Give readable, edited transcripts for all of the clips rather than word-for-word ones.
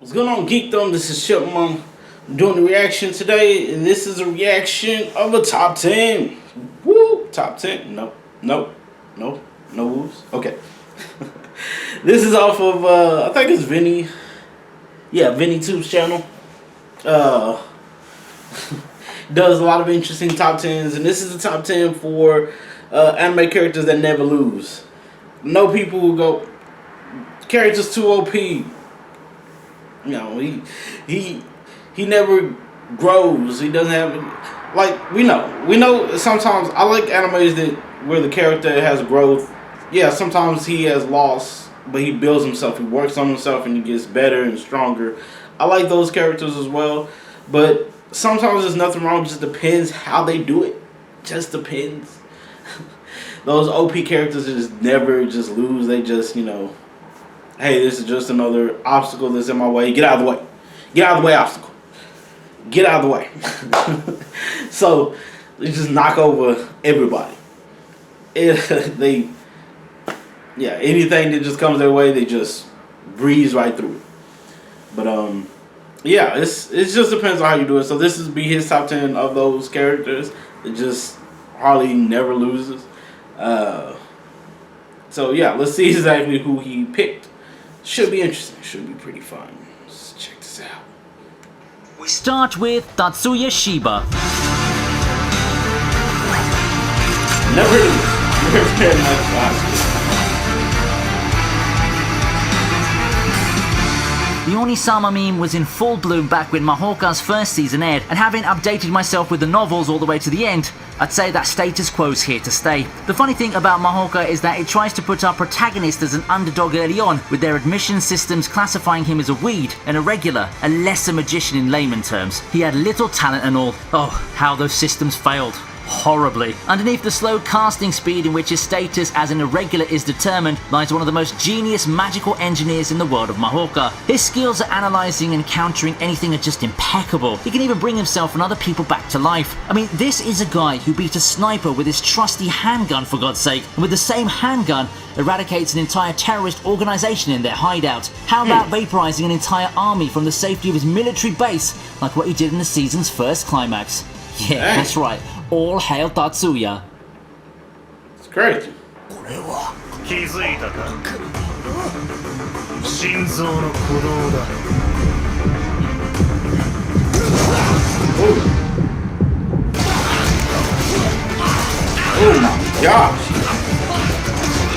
What's going on, Geekdom? This is Chipmunk. I'm doing the reaction today, and this is a reaction of a top 10. Woo! Top 10? No woos. Okay. This is off of, I think it's ViniiTube's channel. Does a lot of interesting top 10s, and this is the top 10 for anime characters that never lose. No people will go, character's too OP. You know, he never grows. He doesn't have, like, we know sometimes I like animes that where the character has growth. Yeah, sometimes he has loss, but he builds himself. He works on himself and he gets better and stronger. I like those characters as well, but sometimes there's nothing wrong. It just depends how they do it. Just depends. Those OP characters just never just lose. They just, you know, hey, this is just another obstacle that's in my way. Get out of the way. Get out of the way, obstacle. Get out of the way. So they just knock over everybody. Anything that just comes their way, they just breeze right through it. But yeah, it just depends on how you do it. So this is be his top 10 of those characters that just hardly never loses. So yeah, let's see exactly who he picked. Should be interesting. Should be pretty fun. Let's check this out. We start with Tatsuyashiba. Never very much. The Onisama meme was in full bloom back when Mahoka's first season aired, and having updated myself with the novels all the way to the end, I'd say that status quo's here to stay. The funny thing about Mahoka is that it tries to put our protagonist as an underdog early on, with their admission systems classifying him as a weed, an irregular, a lesser magician in layman terms. He had little talent and all. Oh, how those systems failed. Horribly. Underneath the slow casting speed in which his status as an irregular is determined lies one of the most genius magical engineers in the world of Mahoka. His skills at analysing and countering anything are just impeccable. He can even bring himself and other people back to life. I mean, this is a guy who beat a sniper with his trusty handgun, for God's sake, and with the same handgun eradicates an entire terrorist organisation in their hideout. How about vaporising an entire army from the safety of his military base, like what he did in the season's first climax? Yeah, that's right. All hail Tatsuya. It's crazy. Oh my gosh.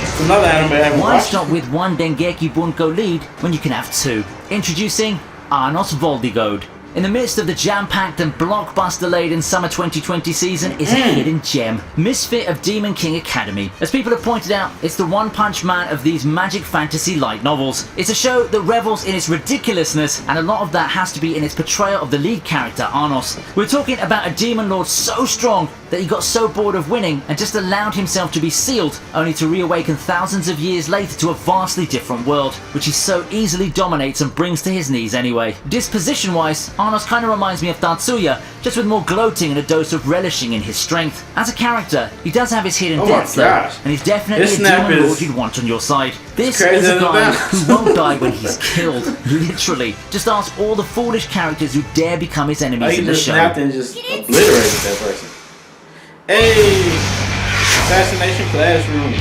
It's another anime I haven't Why watched. stop with one Dengeki Bunko lead when you can have two? Introducing Arnold Voldigode. In the midst of the jam-packed and blockbuster-laden summer 2020 season is a hidden gem, Misfit of Demon King Academy. As people have pointed out, it's the one-punch man of these magic fantasy light novels. It's a show that revels in its ridiculousness, and a lot of that has to be in its portrayal of the lead character, Arnos. We're talking about a demon lord so strong that he got so bored of winning and just allowed himself to be sealed, only to reawaken thousands of years later to a vastly different world, which he so easily dominates and brings to his knees anyway. Disposition-wise, Arnos kind of reminds me of Tatsuya, just with more gloating and a dose of relishing in his strength. As a character, he does have his hidden depths though, and he's definitely a demon lord you'd want on your side. This is a guy who won't die when he's killed, literally. Just ask all the foolish characters who dare become his enemies in the show. And just obliterated that person. Hey, Assassination Classroom.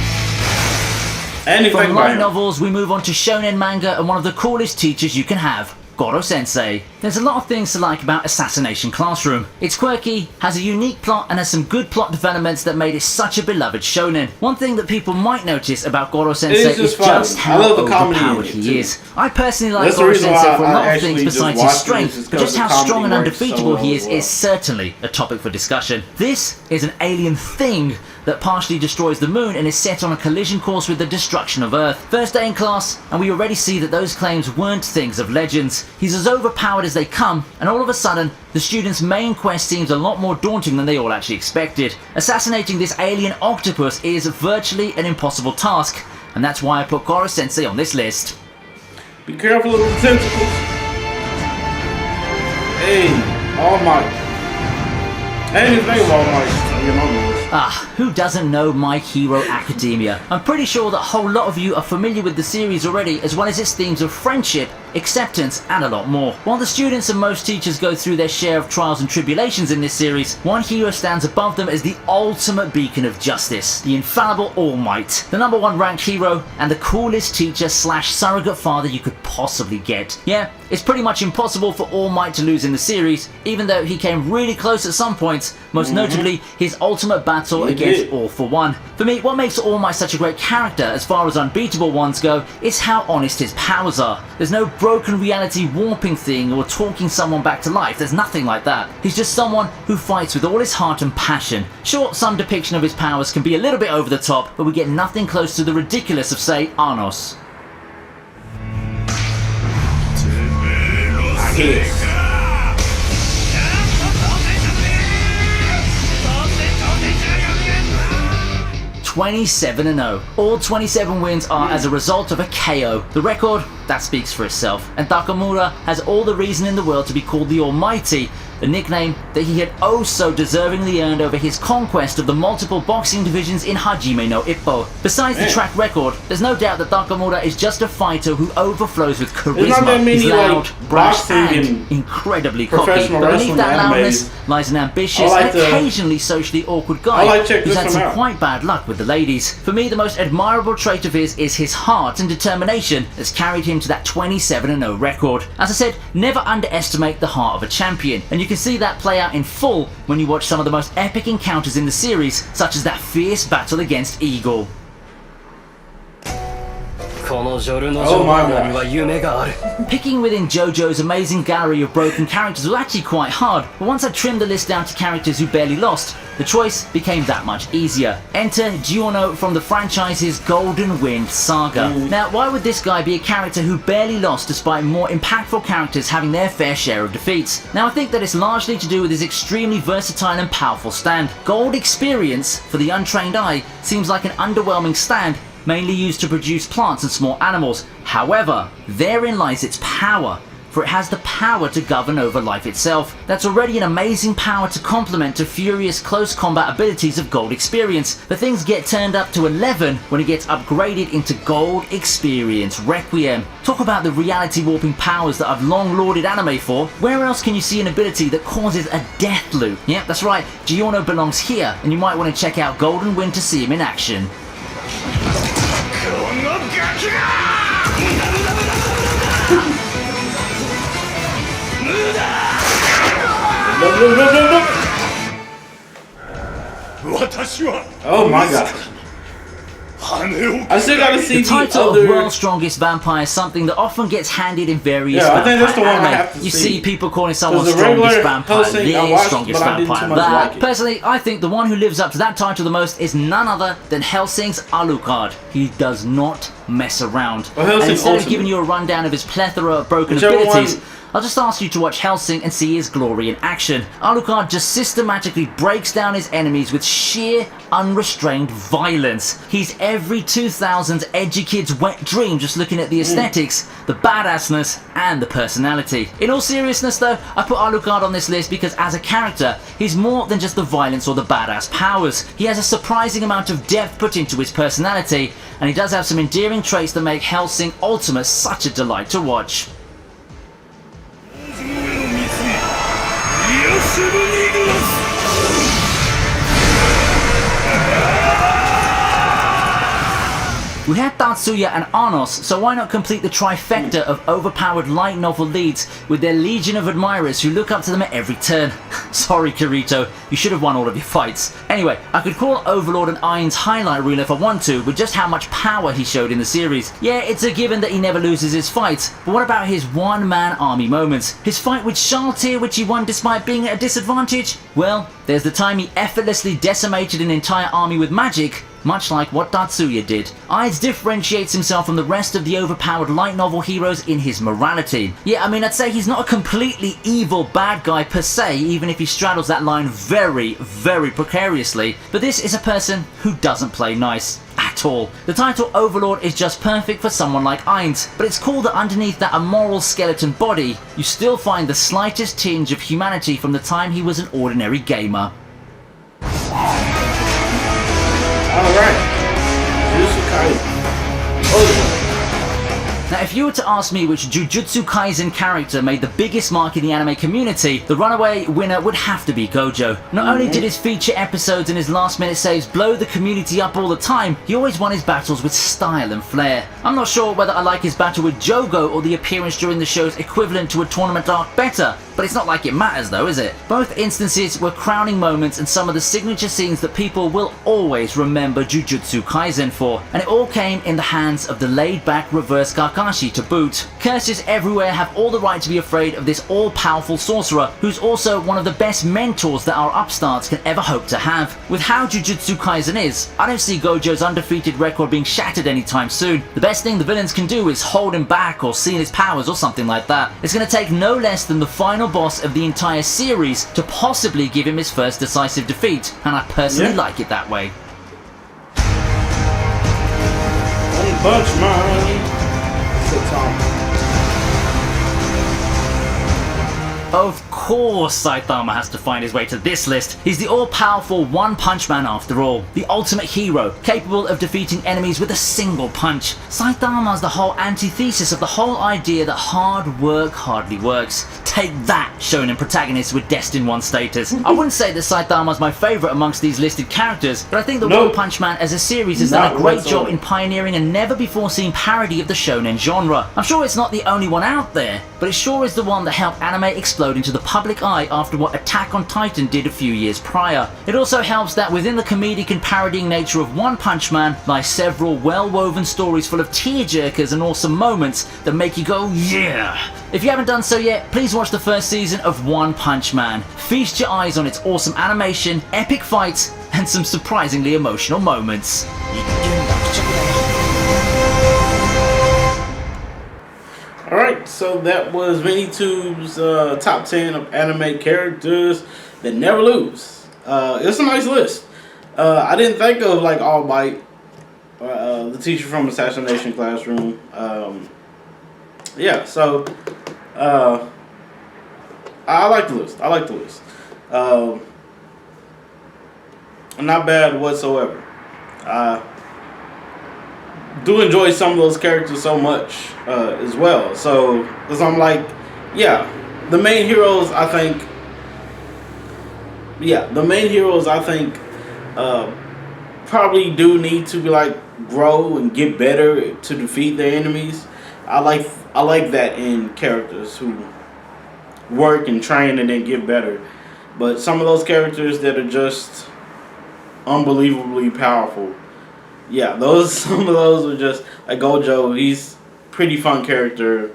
From light novels, we move on to shonen manga and one of the coolest teachers you can have, Goro Sensei. There's a lot of things to like about Assassination Classroom. It's quirky, has a unique plot, and has some good plot developments that made it such a beloved shonen. One thing that people might notice about Goro Sensei is just how overpowered he is. I personally like Goro Sensei for a lot of things besides his strength, but just how strong and undefeatable he is certainly a topic for discussion. This is an alien thing that partially destroys the moon and is set on a collision course with the destruction of Earth. First day in class, and we already see that those claims weren't things of legends. He's as overpowered as they come, and all of a sudden, the students' main quest seems a lot more daunting than they all actually expected. Assassinating this alien octopus is virtually an impossible task, and that's why I put Goro Sensei on this list. Be careful of the tentacles. Hey, All Might. I didn't even think of All Might. You know this. Who doesn't know My Hero Academia? I'm pretty sure that a whole lot of you are familiar with the series already, as well as its themes of friendship, acceptance, and a lot more. While the students and most teachers go through their share of trials and tribulations in this series, one hero stands above them as the ultimate beacon of justice, the infallible All Might, the #1 ranked hero, and the coolest teacher slash surrogate father you could possibly get. Yeah, it's pretty much impossible for All Might to lose in the series, even though he came really close at some points, most notably his ultimate battle against All for One. For me, what makes All Might such a great character as far as unbeatable ones go is how honest his powers are. There's no broken reality warping thing or talking someone back to life, there's nothing like that. He's just someone who fights with all his heart and passion. Sure, some depiction of his powers can be a little bit over the top, but we get nothing close to the ridiculous of, say, Arnold. Yes. 27-0. All 27 wins are as a result of a KO. The record, that speaks for itself. And Takamura has all the reason in the world to be called the Almighty, a nickname that he had oh so deservingly earned over his conquest of the multiple boxing divisions in Hajime no Ippo. Besides the track record, there's no doubt that Takamura is just a fighter who overflows with charisma. He's loud, brash, and incredibly cocky. But beneath that loudness lies an ambitious and occasionally socially awkward guy who's had some quite bad luck with the ladies. For me, the most admirable trait of his is his heart and determination that's carried him to that 27-0 record. As I said, never underestimate the heart of a champion, and you can see that play out in full when you watch some of the most epic encounters in the series, such as that fierce battle against Eagle. Oh my God. Picking within JoJo's amazing gallery of broken characters was actually quite hard, but once I trimmed the list down to characters who barely lost, the choice became that much easier. Enter Giorno from the franchise's Golden Wind saga. Now, why would this guy be a character who barely lost despite more impactful characters having their fair share of defeats? Now, I think that it's largely to do with his extremely versatile and powerful stand. Gold experience, for the untrained eye, seems like an underwhelming stand, mainly used to produce plants and small animals. However, therein lies its power, for it has the power to govern over life itself. That's already an amazing power to complement to furious close combat abilities of Gold Experience, but things get turned up to 11 when it gets upgraded into Gold Experience Requiem. Talk about the reality warping powers that I've long lauded anime for. Where else can you see an ability that causes a death loop? Yep, that's right, Giorno belongs here, and you might want to check out Golden Wind to see him in action. Oh my God. I still gotta see the title other... of World's Strongest Vampire is something that often gets handed in various I think that's the one I have to You see. see people calling someone Strongest Vampire, their Strongest Vampire. Like personally, I think the one who lives up to that title the most is none other than Hellsing's Alucard. He does not mess around. Well, and instead of giving you a rundown of his plethora of broken abilities, I'll just ask you to watch Hellsing and see his glory in action. Alucard just systematically breaks down his enemies with sheer, unrestrained violence. He's every 2000s edgy kid's wet dream just looking at the aesthetics, the badassness, and the personality. In all seriousness though, I put Alucard on this list because as a character, he's more than just the violence or the badass powers. He has a surprising amount of depth put into his personality, and he does have some endearing traits that make Hellsing Ultimate such a delight to watch. We had Tatsuya and Arnold, so why not complete the trifecta of overpowered light novel leads with their legion of admirers who look up to them at every turn. Sorry Kirito, you should have won all of your fights. Anywai, I could call Overlord and Ain's highlight reel if I want to, with just how much power he showed in the series. Yeah, it's a given that he never loses his fights, but what about his one-man army moments? His fight with Chartier, which he won despite being at a disadvantage? Well, there's the time he effortlessly decimated an entire army with magic, much like what Tatsuya did. Aids differentiates himself from the rest of the overpowered light novel heroes in his morality. Yeah, I mean, I'd say he's not a completely evil bad guy per se, even if he straddles that line very, very precariously, but this is a person who doesn't play nice. At all. The title Overlord is just perfect for someone like Ainz, but it's cool that underneath that immoral skeleton body, you still find the slightest tinge of humanity from the time he was an ordinary gamer. Alright. Jujutsu Kaisen. Overlord. Now, if you were to ask me which Jujutsu Kaisen character made the biggest mark in the anime community, the runaway winner would have to be Gojo. Not only did his feature episodes and his last-minute saves blow the community up all the time, he always won his battles with style and flair. I'm not sure whether I like his battle with Jogo or the appearance during the show's equivalent to a tournament arc better, but it's not like it matters though, is it? Both instances were crowning moments and some of the signature scenes that people will always remember Jujutsu Kaisen for, and it all came in the hands of the laid-back reverse Kakashi to boot. Curses everywhere have all the right to be afraid of this all-powerful sorcerer, who's also one of the best mentors that our upstarts can ever hope to have. With how Jujutsu Kaisen is, I don't see Gojo's undefeated record being shattered anytime soon. The best thing the villains can do is hold him back or seal his powers or something like that. It's going to take no less than the final boss of the entire series to possibly give him his first decisive defeat, and I personally like it that way. One Punch Man. Of course Saitama has to find his way to this list. He's the all-powerful One Punch Man after all. The ultimate hero, capable of defeating enemies with a single punch. Saitama's the whole antithesis of the whole idea that hard work hardly works. Take that, shonen protagonist with Destined 1 status. I wouldn't say that Saitama's my favourite amongst these listed characters, but I think the One Punch Man as a series has done a great job in pioneering a never-before-seen parody of the shonen genre. I'm sure it's not the only one out there, but it sure is the one that helped anime explode into the public eye after what Attack on Titan did a few years prior. It also helps that within the comedic and parodying nature of One Punch Man lie several well-woven stories full of tearjerkers and awesome moments that make you go, yeah! If you haven't done so yet, please watch the first season of One Punch Man. Feast your eyes on its awesome animation, epic fights, and some surprisingly emotional moments. Alright, so that was ViniiTube's top 10 of anime characters that never lose. It's a nice list. I didn't think of like All Might, the teacher from Assassination Classroom. Yeah, so I like the list. I like the list. Not bad whatsoever. Do enjoy some of those characters so much as well. So, because I'm like, yeah, the main heroes I think, probably do need to be like grow and get better to defeat their enemies. I like that in characters who work and train and then get better. But some of those characters that are just unbelievably powerful, yeah, some of those are just like Gojo. He's pretty fun character.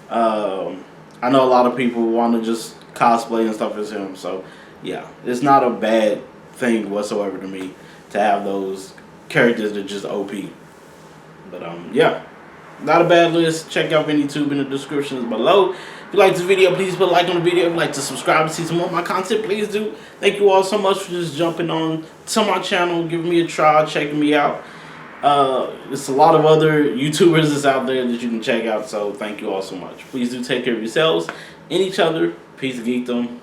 I know a lot of people want to just cosplay and stuff as him. So yeah, it's not a bad thing whatsoever to me to have those characters that are just OP. But yeah, not a bad list. Check out ViniiTube in the descriptions below. If you like this video, please put a like on the video. If you'd like to subscribe to see some more of my content, please do. Thank you all so much for just jumping on to my channel, giving me a try, checking me out. There's a lot of other YouTubers that's out there that you can check out, so thank you all so much. Please do take care of yourselves and each other. Peace, geekdom.